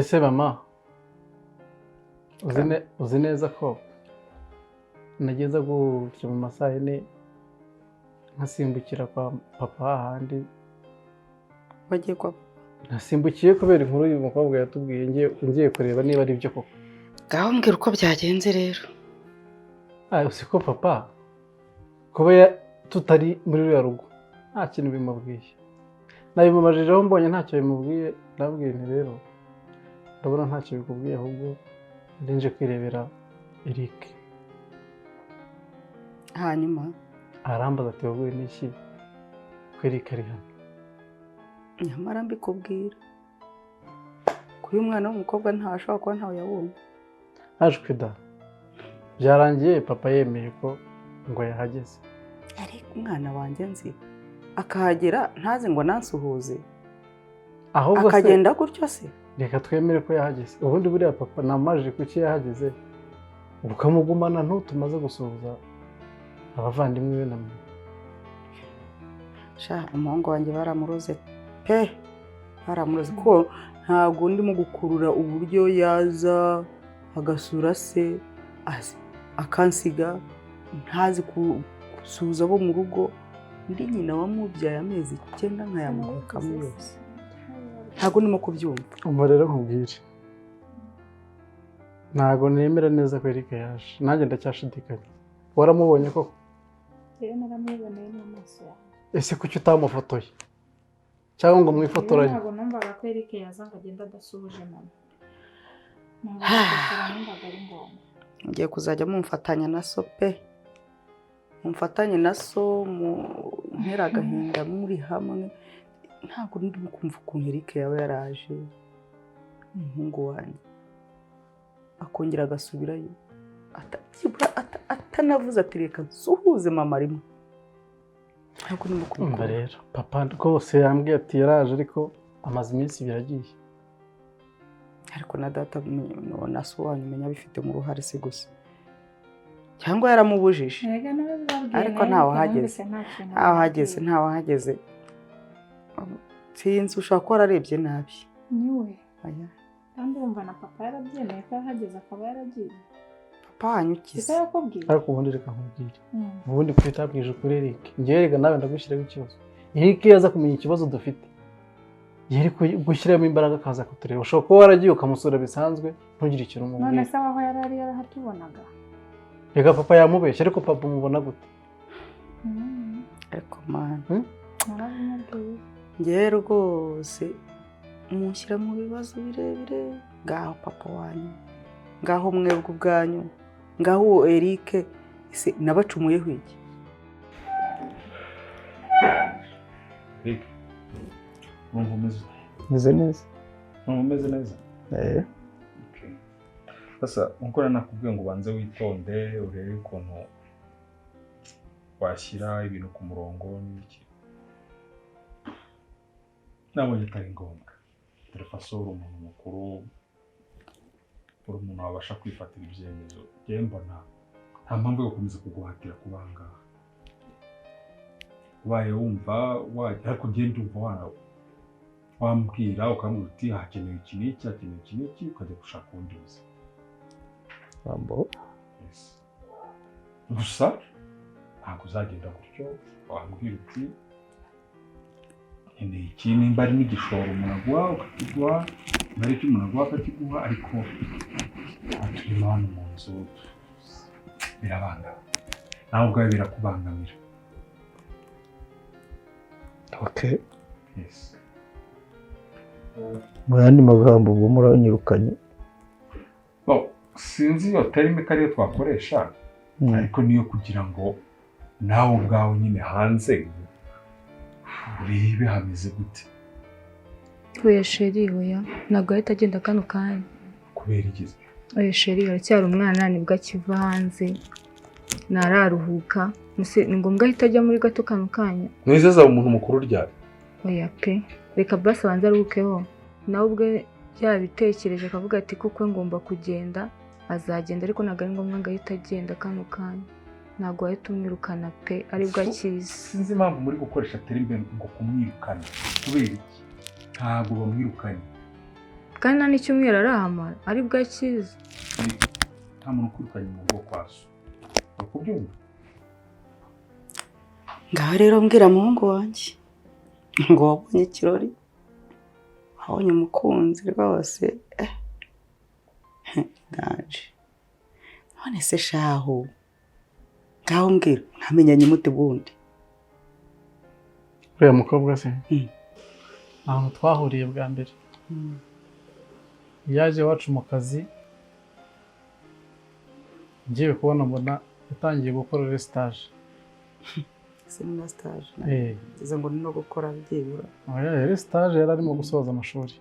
ese mama uzi neza ko nageza gutya mu masaha yine nkasimbukira kwa papa ahandi wagiye kwa nasimbukiye kubera inkuru uyu mukobwa yatubwiye ngiye kureba niba ari byo koko ngaho mbwira uko byagenze rero usiko papa kuba tutari muri ruriya rugo nta kintu bimubwiye nabimubajije mbonye ntacyo bimubwiye ndabwiye nti rero ndabona ntacyo bikubwiye ahubwo nje kwirebera Eric hanyuma arambaza ati wowe n'iki ko Eric ari hano nyamara mbikubwira ko uyu mwana w'umukobwa ntashobora kuba ntawe yabonye ajwe da byarangiye papa yemeye ko ngo yahageze ariko umwana wanjye nzi akahagera ntazi ngo nansuhuze ahubwo akagenda gutyo se reka twemere ko yahageze ubundi buriya papa namaje kuki yahageze ukamugumana ntutumaze gusuhuza abavandimwe be na mwe sha umuhungu wanjye baramuroze pe baramuroze ko ntabwo ndimo gukurura uburyo yaza agasura se akansiga ntazi gusuhuza abo mu rugo ndi nyina wamubyaye amezi 9 nkayamuhekamo yose ntabwo ndimo kubyumva umva rero nkubwire ntabwo nemera neza ko Eric yaje nanjye ndacyashidikanya waramubonye koko rero naramuboneye n'amaso yawe ese kuki utamufotoye cyangwa ngo mwifotoranye ntabwo numvaga ko Eric yaza ngo agenda adasuhuje mama ngiye kuzajya mumfatanya na so pe mumfatanye na so mu mpera agahinda muri hamwe ntabwo ndimo kumva ukuntu Eric yaba yaraje umuhungu wanjye akongera agasubirayo atanavuze ati reka nsuhuze mama rimwe ntabwo ndimo kumva rero papa rwose yambwiye ati yaraje ariko amaze iminsi biragiye ariko na data na so wanyu menya bifite mu ruhare se gusa cyangwa yaramubujije ariko ntawe hageze sinzi ushaka ko ararebye nabi niwe kandi wumva na papa yarabyemeye ko yahageze akaba yaragiye papa wanyu kize ariko ubundi reka nkubwire ubundi kwitabwije kuri Eric ngiye rega nawe ndagushyiraho ikibazo Eric yaza kumenya ikibazo dufite yari gushyiramo imbaraga akaza kutureba ushobora kuba waragiye ukamusura bisanzwe ntugire ikintu umubwira none se aho yari yarahatubonaga reka papa yamubeshya ariko papa umubona gute ariko man narabimubwiye ngiye rwose mushyira mu bibazo birebire ngaho papa wanyu ngaho mwebwe ubwanyu ngaho Eric se nabacumuyeho iki meze neza umeze neza sasa uko nakubwiye ngo ubanze witonde urebe ukuntu washyira ibintu ku murongo n'iki nabonye atari ngombwa telefone uri umuntu mukuru uri umuntu wabasha kwifatira ibyemezo njye mbona nta mpamvu yo gukomeza kuguhatira kubanga ubaye wumva ariko ugenda umva wambwira ukambwira uti hakenewe iki n'iki ukajya gushaka ubundi buzima gusa ntabwo uzagenda gutyo wambwira uti nkeneye iki nimba ari n'igishoro umuntu aguha ukakiguha nimba ari icyo umuntu aguha akakiguha ariko turimo hano mu nzu birabangamira nawe ubwawe birakubangamira mu yandi magambo ubwo muranyirukanye sinzi iyo terime ko ariyo twakoresha ariko niyo kugira ngo nawe ubwawe nyine hanze urebe hameze gute oya sheri oya ntabwo ahita agenda kano kanya kubera igize oya sheri aracyari umwana nibwo akiva hanze nararuhuka ni ngombwa ahita ajya muri gato kano kanya nizeza umuntu mukuru ryari oya pe reka basi abanza aruhukeho nawe ubwe yabitekereje akavuga ati kuko ngomba kugenda azagenda ariko ntabwo ari ngombwa ngo ahita agenda kano kanya ntabwo wahita umwirukana pe aribwo akiza sinzi impamvu muri gukoresha terime ngo kumwirukana kubera iki ntabwo bamwirukanye kandi nta n'icyumweru arahamara ari bwo akize. Nta muntu ukwirukanye mu rugo kwa so. Urakubyumva? Ngaho rero mbwira muhungu wanjye ngo wabonye ikirori, wabonye umukunzi rwose. Ndaje none se shahu, ngaho mbwira nkamenyanye mute bundi? uriya mukobwa se ahantu twahuriye bwa mbere yaje iwacu mu kazi, ngiye kubona mbona yatangiye gukora stage. Sina stage Eh, ngo no gukora byibura, yari stage yari arimo gusoza amashuri.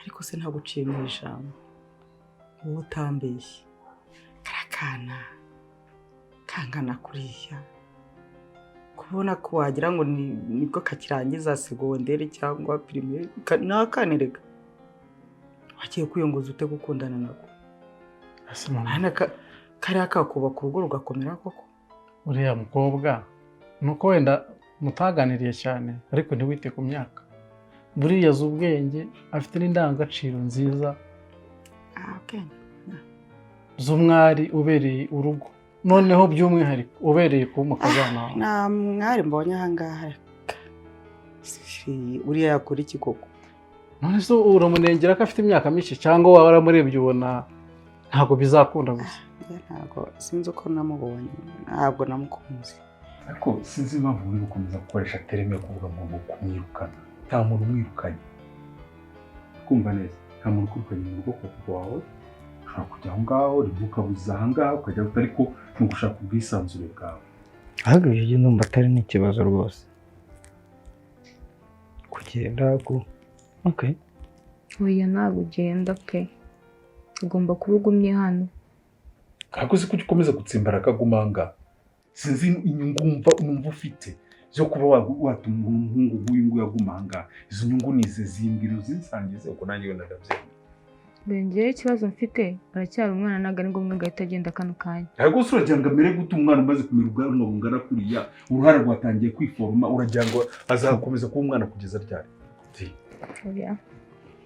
ariko se ntabwo uciye mu ijambo wowe utambeshye. Karakana kangana kuriya kubona ko wagira ngo nibwo kakirangiza segonderi cyangwa primaire, nakanirega wagiye kwiyongoza ute gukundana nako? Ese mama, Hana kariya kakubaka urugo rugakomera koko? uriya mukobwa nuko wenda mutaganiriye cyane ariko ntiwite ku myaka. Buriya azi ubwenge, afite n'indangagaciro nziza Okay. z'umwari ubereye urugo, noneho by'umwihariko ubereye kuba umukazana wawe. Nta mwari mbonye ahangaha. Uriya yakora iki koko? None se uramunengera ko afite imyaka mike cyangwa waba waramurebye ubona ntabwo bizakunda gusa? Ntabwo sinzi uko namubonye, ntabwo namukunze. Ariko sinzi impamvu uri gukomeza gukoresha tereme yo kuvuga ngo kumwirukana. Nta muntu umwirukanye. Kumva neza, nta muntu ukwirukanye mu rugo kuko wawe. Ushobora kujya aho ngaho, rimwe ukabuza aha ngaho, ukajya ariko ni ugushaka ubwisanzure bwawe. ahubwo ibyo ndumva atari n'ikibazo rwose kugenda okay. Oya ntabwo ugenda pe, ugomba kuba ugumye hano. Ariko se kuki ukomeza gutsimbara akagumanga? Sinzi inyungu numva ufite zo kuba watuma umuhungu w'uyu nguyu agumanga. Izo nyungu nize zimbwira uzinsangize uko nanjye wenda ndabyemera. Bengeye ikibazo mfite, aracyari umwana ntabwo ari ngombwa agahita agenda kano kanya. Ariko se uragira ngo amere gute umwana umaze kumera ubwanwa bungana kuriya, uruhara rwatangiye kwiforoma, uragira ngo azakomeza kuba umwana kugeza ryari? Oya.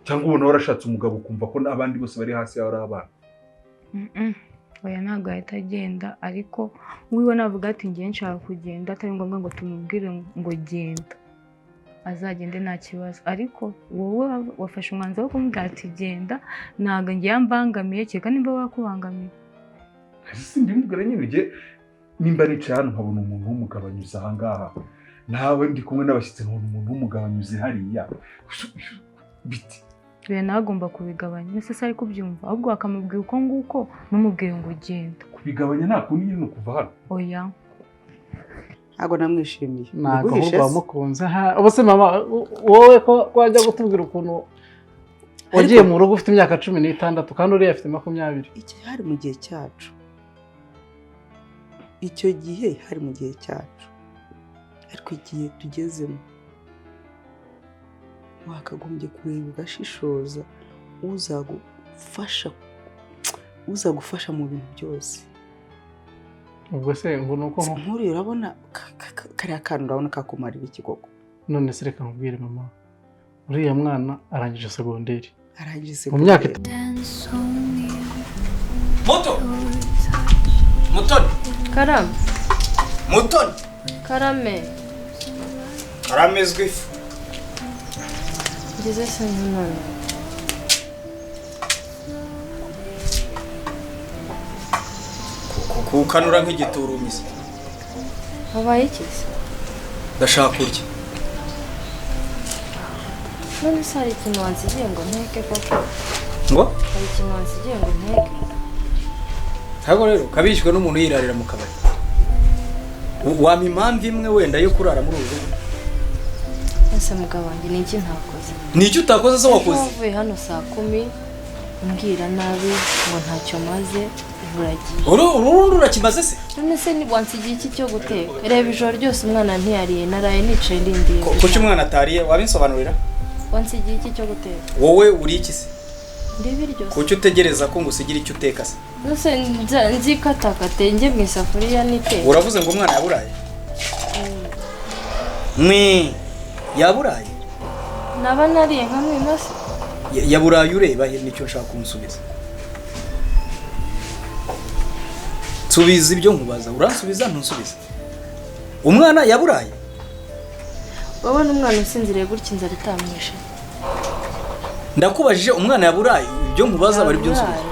Cyangwa ubona warashatse umugabo ukumva ko n'abandi bose bari hasi yawe ari abana? Oya ntabwo ahita agenda, ariko wiwe navuga ati ngiye nshaka kugenda atari ngombwa ngo tumubwire ngo genda, azagende nta kibazo. Ariko wowe wafashe umwanzuro wo kumubwira ati genda, ntabwo ngiye mbangamiye cyeka nimba wakubangamiye. Ese ndimubwira nyine ngiye nimba nicaye hano nkabona umuntu w'umugabo anyuze aha ngaha, nawe ndi kumwe n'abashyitsi nkabona umuntu w'umugabo anyuze hariya, biti Oya nawe agomba kubigabanya, nese se ari kubyumva, ahubwo wakamubwira uko nguko numubwire ngo genda. kubigabanya nta kundi nyine kuva hano. Oya Ntabwo namwishimiye. Ntabwo ahubwo wamukunze. Ubuse mama wowe ko wajya gutubwira ukuntu wagiye mu rugo ufite imyaka 16 kandi uriya afite 20. Iki hari mu gihe cyacu. Icyo gihe hari mu gihe cyacu. Ariko igihe tugezemo wakagombye kureba ugashishoza uzagufasha mu bintu byose. Ubwo se ngo nuko nkuri urabona kariya kantu urabona kakumarira iki koko? None se reka nkubwire mama, uriya mwana arangije segonderi. Arangije mu myaka Mutoni Karame. Mutoni Karame. karamezwe ifu. Ngeze se none. Kukanura nk'igiturumizi. Habaye iki se? Ndashaka kurya. None se hari ikintu wansigiye ngo nteke koko? Ngo? Hari ikintu wansigiye ngo nteke? Ntabwo rero kabishywe n'umuntu yirarira mu kabari. Wampa impamvu imwe wenda yo kurara muri uru rugo? Ese mugabo wanjye ni iki ntakoze? Ni icyo utakoze se wakoze? Wavuye hano saa 10 umbwira nabi ngo ntacyo maze uragiye. Urundi urakimaze se? None se ni wansigiye iki cyo guteka? Reba ijoro ryose umwana ntiyariye, naraye nicaye ndindiye. Kuki umwana atariye? Wabinsobanurira? Wansigiye iki cyo guteka? Wowe uri iki se? Ndibiryo. Kuki utegereza ko ngusigira icyo uteka se? Nose nzikatakate njye mu isafuriya niteka. Uravuze ngo umwana yaburaye? Yaburaye? Naba nariye nka mwina se? yaburaye ureba he nicyo nshaka kumusubiza. Subiza ibyo nkubaza, uransubiza ntusubiza. Umwana yaburaye? wowe n'umwana usinziriye gutya inzara itamwishe. Ndakubajije umwana yaburaye, ibyo nkubaza bari byo nsubiza.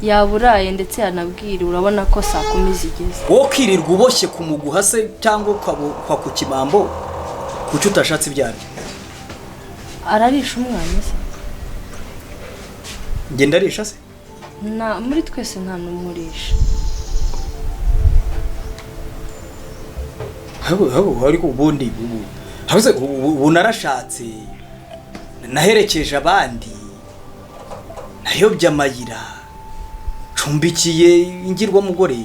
Yaburaye ndetse yanabwira, urabona ko saa 10 zigeze. Wowe kirirwa uboshye kumuguha se cyangwa kwa ku kibambo kuki utashatse ibyaryo? Ararisha umwana se? Nge ndarisha se? Na muri twese nta numurisha. Habo ariko ubundi habuze unarashatse naherekeje abandi nayobya amayira cumbikiye ingirwa mugore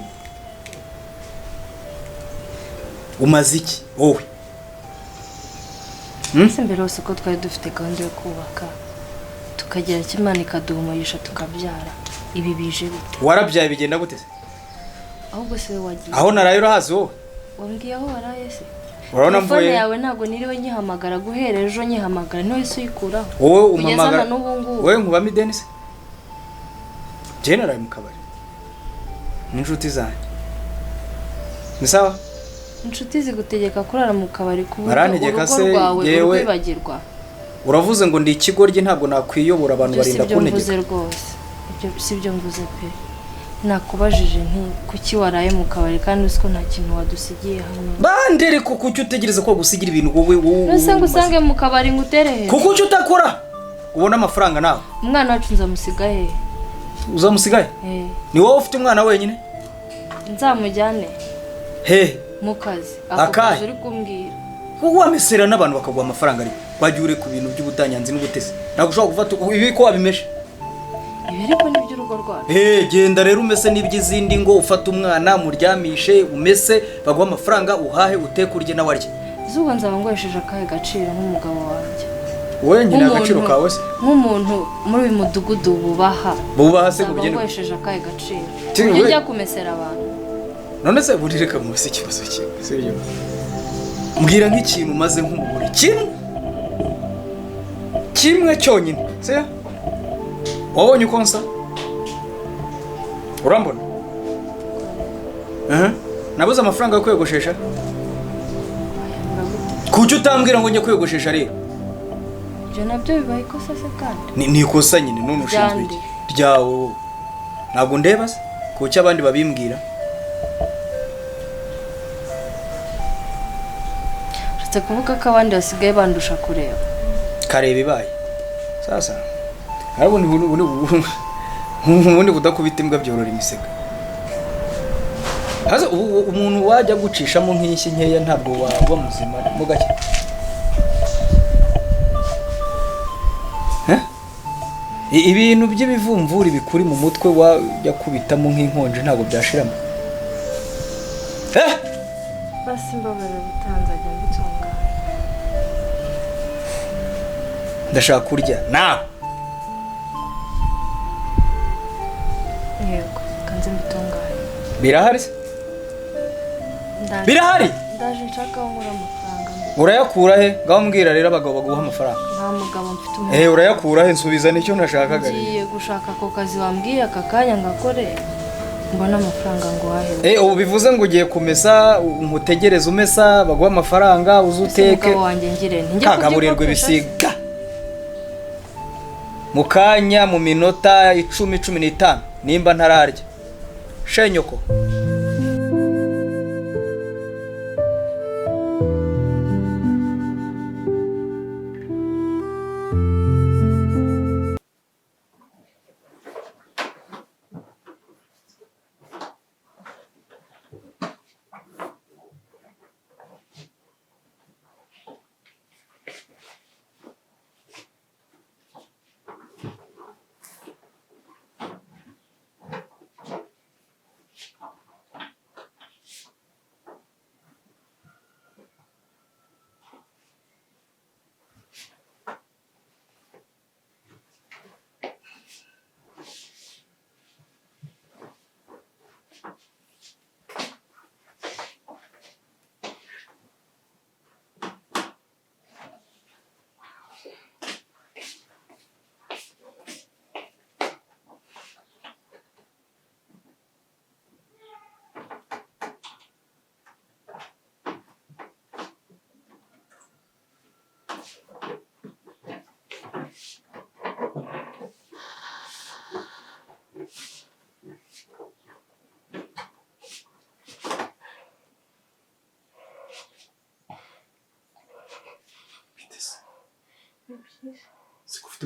umaze iki wowe? Se mbere hose ko twari dufite gahunda yo kubaka tukagera Imana ikaduhumayisha tukabyara, ibi bije bite? Warabyaye bigenda gute se? Ahubwo se wagiye aho narayo urahazi wowe? wambwiye aho waraye se? Urabona mvuye telefone yawe ntabwo niriwe nyihamagara, guhera ejo nyihamagara niwe se uyikuraho. wowe umamagara n'ubungu wowe nkubamo ideni se? General mu kabari n'inshuti zanjye ni sawa? inshuti zigutegeka kurara mu kabari ku Barantegeka se, rwawe yewe. urwibagirwa. Uravuze ngo ndi ikigoryi ntabwo nakwiyobora abantu barinda kuntegeka. Mvuze rwose ibyo si byo mvuze pe. Nakubajije nti kuki waraye mu kabari kandi uzi ko nta kintu wadusigiye hano? Bandere ko kuki utegereza ko gusigira ibintu wowe Nose ngusange mu kabari nguterehe. kuko uki utakora ubona amafaranga nawe? Umwana wacu nzamusiga he? Uzamusigaye? Ni wowe ufite umwana wenyine? Nzamujyane he mu kazi. Akahe? Akazi uri kumbwira. Wowe wamesera n'abantu bakaguha amafaranga ari wagiye ure ku bintu by'ubutanyanzi n'ubutesi. Ntabwo ushobora gufata ibi ko wabimeshe. Ibi ariko ni by'urugo rwacu. Genda rero umese n'iby'izindi ngo ufata umwana muryamishe umese baguha amafaranga uhahe utekurye nawe arye. Zuba nzaba ngwesheje akahe gaciro nk'umugabo wanjye. Wowe nyine agaciro kawe se? Nk'umuntu muri uyu mudugudu bubaha se kubyina. Ngwesheje akahe gaciro. Ujye ujya kumesera abantu. None se burireka mu bise ikibazo cye. Sibyo. Mbwira nk'ikintu maze nk'umugore kimwe cyonyine. Se? Wabonye uko nsa? Urambona? Nabuze amafaranga yo kwiyogoshesha? Kuki utambwira ngo njye kwiyogoshesha rero? Ibyo nabyo bibaye ikosa se kandi? Ni ikosa nyine none ushinzwe iki? Ryawo. Ntabwo ndeba se? Kuki abandi babimbwira? Uretse kuvuga ko abandi basigaye bandusha kureba. Kareba ibaye. Sasa. Ariko ubundi budakubita imbwa byorora imisega. Haza umuntu wajya gucishamo nk'inshyi nkeya ntabwo waba muzima mu gake. Ibintu by'ibivumvuri bikuri mu mutwe wajya kubitamo nk'inkonje ntabwo byashiramo. Basi mbabara bitanzajya mbitunganya. Ndashaka kurya nawe. Yego, kanze mbitunganya. Birahari se? Birahari? Ndaje nshaka nkura amafaranga. Urayakura he? Ngaho mbwira rero abagabo baguha amafaranga. Nta mugabo mfite umuntu. Urayakura he? Nsubiza nicyo nashakaga rero. Ngiye gushaka ako kazi wambwiye aka kanya ngakore. Mbona amafaranga ngo wahe. Ubu bivuze ngo ugiye kumesa nkutegereze umesa baguha amafaranga uzuteke. Umugabo wanjye ngire njye kagaburirwe bisiga. Mu kanya mu minota 10-15 nimba ntararya. Shenyoko.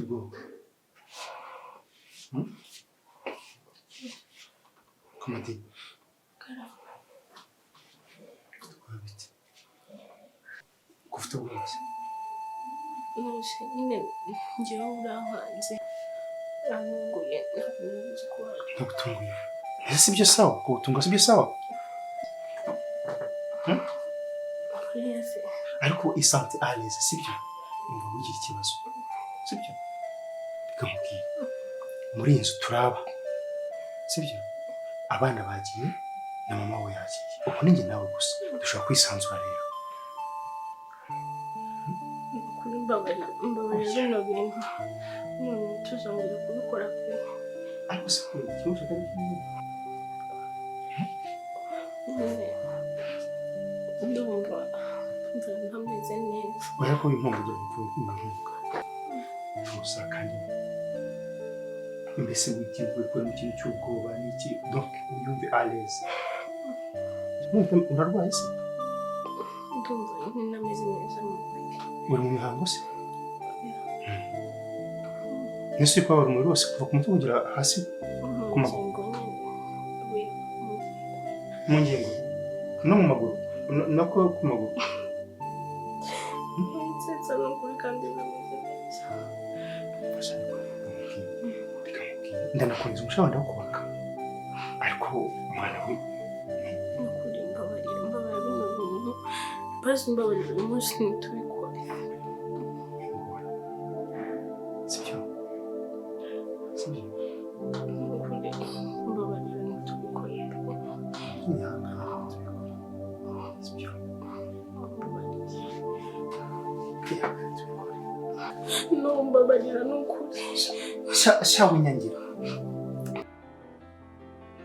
ubwoba. Komadi. Twabite. Kufite ubwoba. Nose nyine njyewe urankanze aranunguye ntabizi ko Nagutunguye. Ese sibyo sawa? Kugutunga sibyo sawa? Yes. Ariko isante aleze sibyo? Umva ugira ikibazo. Sibyo? Bikamubwira. Muri inzu turaba. Sibyo? Abana bagiye na mama we yagiye. Uko ninjye nawe gusa dushobora kwisanzura rero. Kuri mbabarira bino bintu none tuzongera kubikora pe. Ariko se kuri ikibazo cyari ndumva ntameze neza. oya ko impamvu ujya kuvuga gusa kandi mbese witiwe ko n'ikintu cy'ubwoba n'iki donc uyumve aleze. Urarwaye se? Ndumva ntameze neza mu mubiri. Uri mu mihango se? Nisi kwa bari muri wose kuva ku mutwe kugera hasi ku maguru. Mu ngingo no mu maguru nako ku maguru. Nsetsa n'ukuri kandi ntameze neza. Ndanakunze umushahara ndakubaka ariko umwana we Nukuri mbabarira bino bintu basi mbabarira uyu munsi ntitubikore. sibyo sibyo Nukuri mbabarira ntitubikore. sibyo No mbabarira nukuri. shawe nyangira.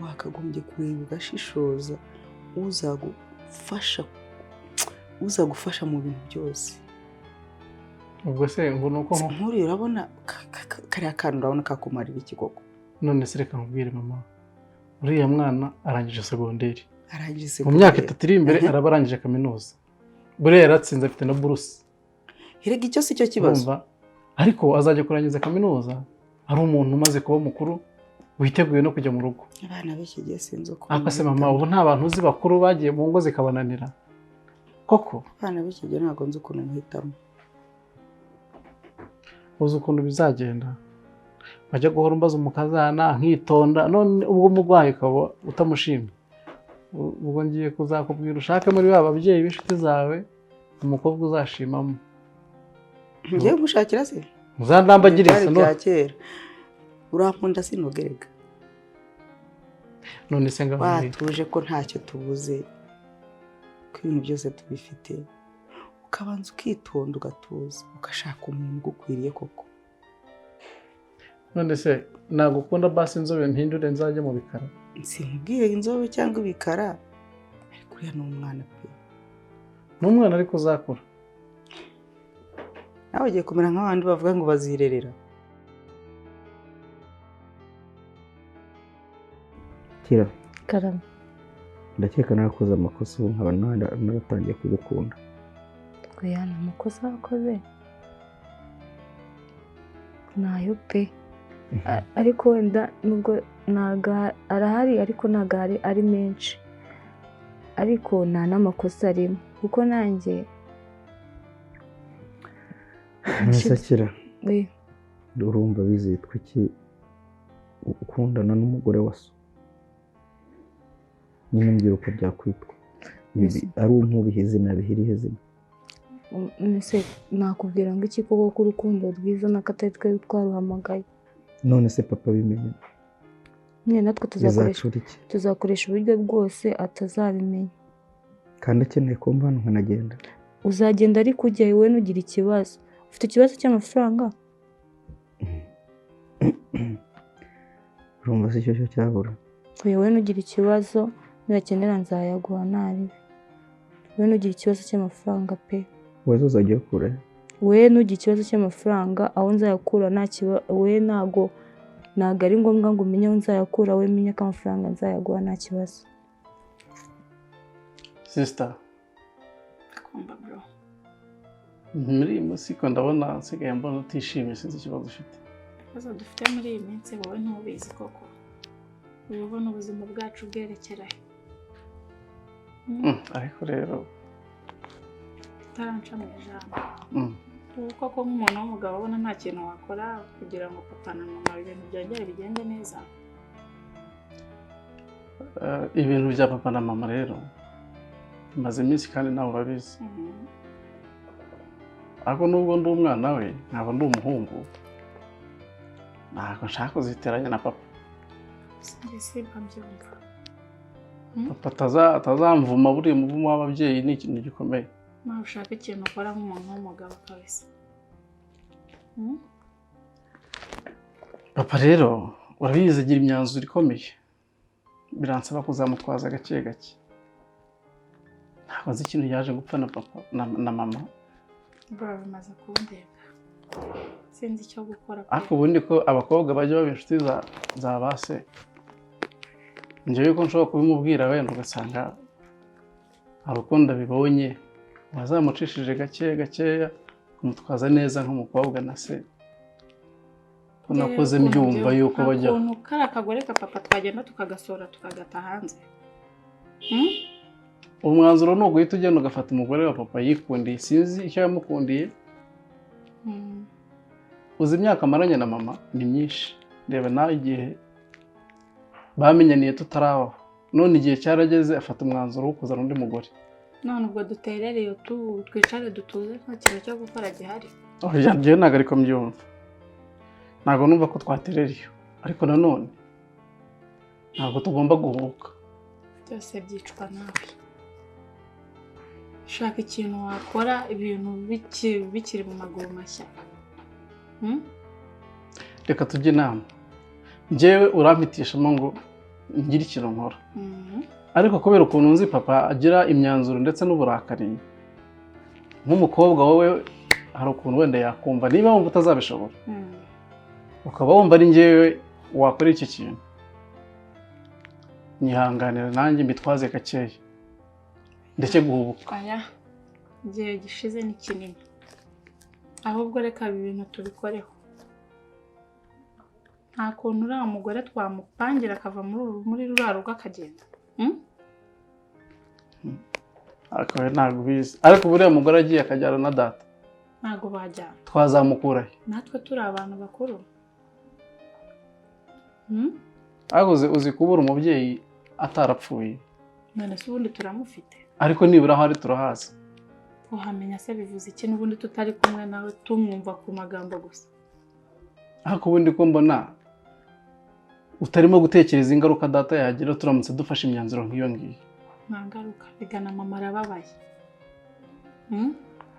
Wakagombye kureba ugashishoza uzagufasha mu bintu byose. ubwo se ngo nuko Nkuriya urabona kariya kantu urabona kakumarira iki koko? none se reka nkubwire mama, uriya mwana arangije segonderi, Arangije mu myaka 3 iri imbere araba arangije kaminuza, buriya yaratsinze afite na buruse. Hirega icyo si cyo kibazo. Ariko azajya kurangiza kaminuza ari umuntu umaze kuba mukuru witeguye no kujya mu rugo. Abana b'iki gihe sinzi uko. Aka se mama, ubu nta bantu uzi bakuru bagiye mu ngo zikabananira koko? Abana b'iki gihe ntabwo nzi ukuntu muhitamo. Uzi ukuntu bizagenda, bajya guhora umbaza umukazana nkitonda, none ubwo mugwaye ukaba utamushimye. Ubwo ngiye kuzakubwira ushake muri ba babyeyi b'inshuti zawe umukobwa uzashimamo. Ngiye gushakira se? Muzandambagiriza no kera. Urankunda sinogerega. none se ngaho watuje ko ntacyo tubuze, ko ibintu byose tubifite, ukabanza ukitonda ugatuza ugashaka umuntu ugukwiriye koko. none se nagukunda basi inzobe mpindure nzajye mu bikara? Sinkubwiye inzobe cyangwa ibikara, ariko uriya ni umwana pe. N'umwana ariko uzakura. Nawe ugiye kumera nk'abandi bavuga ngo bazirerera. Kira, Karame. ndakeka narakoze amakosa ubu nkaba naratangiye kugukunda. Oya, ni amakosa wakoze nayo pe. Ariko wenda nubwo arahari ariko ntabwo ari menshi, ariko nta n'amakosa arimo kuko nanjye Kira, urumva bizitwa iki ukundana n'umugore wa so? Nyine mbwira uko byakwitwa. Ari nk'ubihe izina bihirihe izina. Mbese nakubwira ngo iki koko ko urukundo rwiza n'akatari twe twaruhamagaye. None se papa bimenye? Nyine natwe tuzakoresha uburyo bwose atazabimenya. Kandi akeneye kumva hano nkanagenda. Uzagenda ariko ujyayo wowe nugira ikibazo. Ufite ikibazo cy'amafaranga? Urumva se icyo cyabura? Wowe nugira ikibazo, nurakenera nzayaguha ntari. Wowe nugira ikibazo cy'amafaranga pe. Wowe uzajya kure? Wowe nugira ikibazo cy'amafaranga aho nzayakura nta kibazo. Wowe ntago ari ngombwa ngo umenye aho nzayakura, wowe menye ko amafaranga nzayaguha nta kibazo. Sister, Kumba bro. muri iyi minsi ko ndabona nsigaye mbona utishimye sinzi ikibazo ufite. Ibibazo dufite muri iyi minsi wowe ntubizi koko. Ubona ubuzima bwacu bwerekera he? Ariko rero utaranca mu ijambo. Ubu koko nk'umuntu w'umugabo ubona nta kintu wakora kugira ngo papa na mama ibintu byongere bigende neza. Ibintu bya papa na mama rero bimaze iminsi kandi nawe urabizi. Ariko nubwo ndi umwana we nkaba ndi umuhungu ntabwo nshaka kuziteranya na papa. Simba mbyumva. Papa atazamvuma buriya umuvumo w'ababyeyi ni ikintu gikomeye. Nawe ushaka ikintu ukora nk'umuntu w'umugabo kabisa. Papa rero urabizi agira imyanzuro ikomeye. Biransaba kuzamutwaza gake gake. Ntabwo nzi ikintu yaje gupfa na papa na mama. Bro bimaze kundeba. Sinzi icyo gukora. Ariko ubundi ko abakobwa bajya baba inshuti za base. Njyewe ko nshobora kubimubwira wenda ugasanga hari uko ndabibonye wazamucishije gake gakeya kumutwaza neza nk'umukobwa na se. Nakoze mbyumva yuko bajya ukuntu kari akagore ka papa twagenda tukagasora tukagata hanze. Umwanzuro ni uguhita ugenda ugafata umugore wa papa yikundiye sinzi icyo yamukundiye. Uzi imyaka amaranye na mama ni myinshi. Reba nawe igihe bamenyaniye tutarabaho none igihe cyarageze afata umwanzuro wo kuzana undi mugore. None ubwo duterereye twicare dutuze nta kintu cyo gukora gihari. Njyewe ntabwo ariko mbyumva. Ntabwo numva ko twaterereye ariko nanone ntabwo tugomba guhubuka. Byose byicwa nawe. Shaka ikintu wakora ibintu bikiri mu maguru mashya. Reka tujye inama. Njyewe urampitishamo ngo ngire ikintu nkora. Ariko kubera ukuntu nzi papa agira imyanzuro ndetse n'uburakari nk'umukobwa wowe hari ukuntu wenda yakumva niba wumva utazabishobora. Ukaba wumva ari njyewe wakora iki kintu. Nyihanganira nanjye mbitwaze gakeya. Ndetse guhubuka. Aya igihe gishize ni kinini. Ahubwo reka ibintu tubikoreho. Nta kuntu uriya mugore twamupangira akava muri ruriya rugo akagenda. Ariko ntabwo ubizi. Ariko buriya mugore agiye akajyana na data. Ntabwo bajyana. Twazamukurahe. Natwe turi abantu bakuru. Ariko uzi kubura umubyeyi atarapfuye. None se ubundi turamufite. Ariko nibura aho ari turahazi. Uhamenya se bivuze iki n'ubundi tutari kumwe nawe tumwumva ku magambo gusa. Ariko ubundi ko mbona utarimo gutekereza ingaruka data yagira turamutse dufashe imyanzuro nk'iyo ngiyo. Nta ngaruka bigana mama arababaye.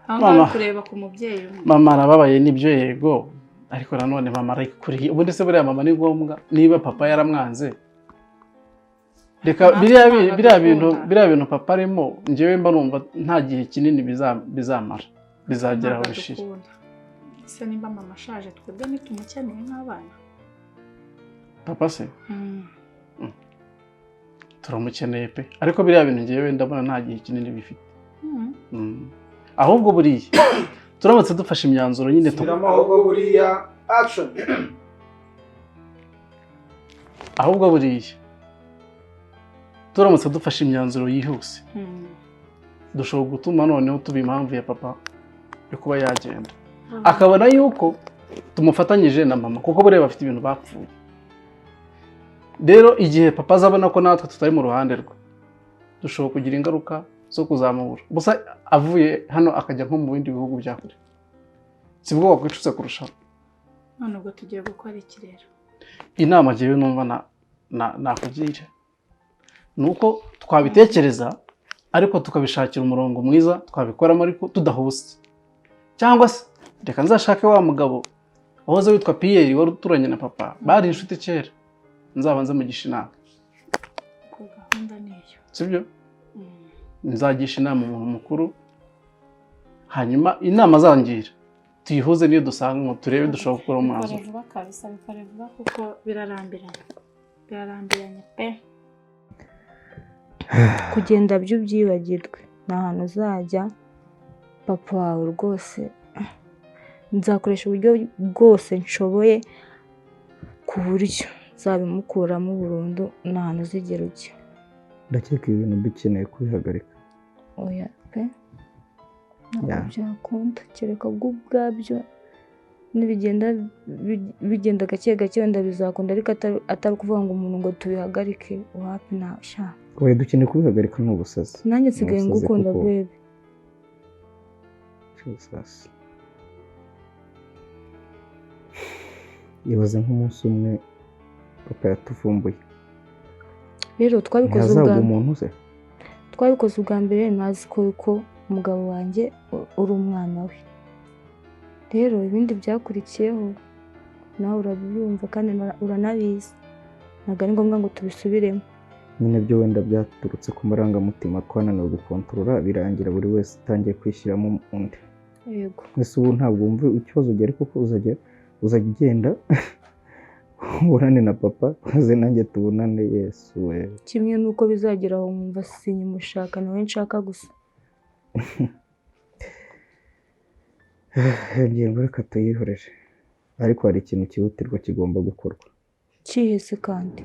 Aho kureba ku mubyeyi. Mama arababaye nibyo yego. Ariko nanone mama arikuriye. Ubundi se buriya mama ni ngombwa niba papa yaramwanze. Reka biriya bintu papa arimo njyewe mba numva nta gihe kinini bizamara. Bizagera aho bishira. Se nimba mama ashaje twebwe ntitumukeneye nk'abana. Papa se? Turamukeneye pe. Ariko biriya bintu njyewe ndabona nta gihe kinini bifite. Ahubwo buriya turamutse dufashe imyanzuro nyine ahubwo buriya action. Ahubwo buriya turamutse dufashe imyanzuro yihuse. Dushobora gutuma noneho tuba impamvu ya papa yo kuba yagenda. Akabona yuko tumufatanyije na mama kuko buriya bafite ibintu bapfuye. Rero igihe papa azabona ko natwe tutari mu ruhande rwe dushobora kugira ingaruka zo kuzamura. Gusa avuye hano akajya nko mu bindi bihugu bya kure. Sibwo wakwicuza kurushaho. None ubwo tugiye gukora iki rero? Inama ngewe numva nakugira nuko twabitekereza ariko tukabishakira umurongo mwiza twabikoramo ariko tudahuse. Cyangwa se reka nzashake wa mugabo wahoze witwa Pierre wari uturanye na papa bari inshuti kera nzabanze mugisha inama. Ko gahunda niyo. Sibyo? Nzagisha inama umuntu mukuru hanyuma inama zangira tuyihuze niyo dusanga ngo turebe dushobora gukora umwanzuro. Vuba kabisa bikore vuba kuko birarambiranye pe. Kugenda byo byibagirwe nta hantu uzajya papa wawe rwose nzakoresha uburyo bwose nshoboye ku buryo nzabimukuramo burundu nta hantu uzigera ujya. ndakeka ibintu dukeneye kubihagarika. Oya pe ntabwo byakunda kereka bwo ubwabyo nibigenda bigenda gake gake wenda bizakunda ariko atari kuvuga ngo umuntu ngo tubihagarike wapi ntasha. Oya dukeneye kubihagarika n'ubusazi. Nanjye nsigaye ngukunda bebe. Sasa ibaze nk'umunsi umwe papa yatuvumbuye. Rero twabikoze ubwa mbere nazi ko umugabo wanjye uri umwana we. Rero ibindi byakurikiyeho nawe urabyumva kandi uranabizi ntabwo ari ngombwa ngo tubisubiremo. Nyine byo wenda byaturutse ku marangamutima twananiwe gukontorora birangira buri wese utangiye kwishyiramo undi. Yego. Ese ubu ntabwo wumva ikibazo ugera kuko uzajya ugenda ubonane na papa maze nanjye tubonane. Yesu we. Kimwe nuko bizagera aho nkumva sinyimushaka nawe nshaka gusa. Ngiye reka tuyihoreje ariko hari ikintu cyihutirwa kigomba gukorwa. Cyihese kandi.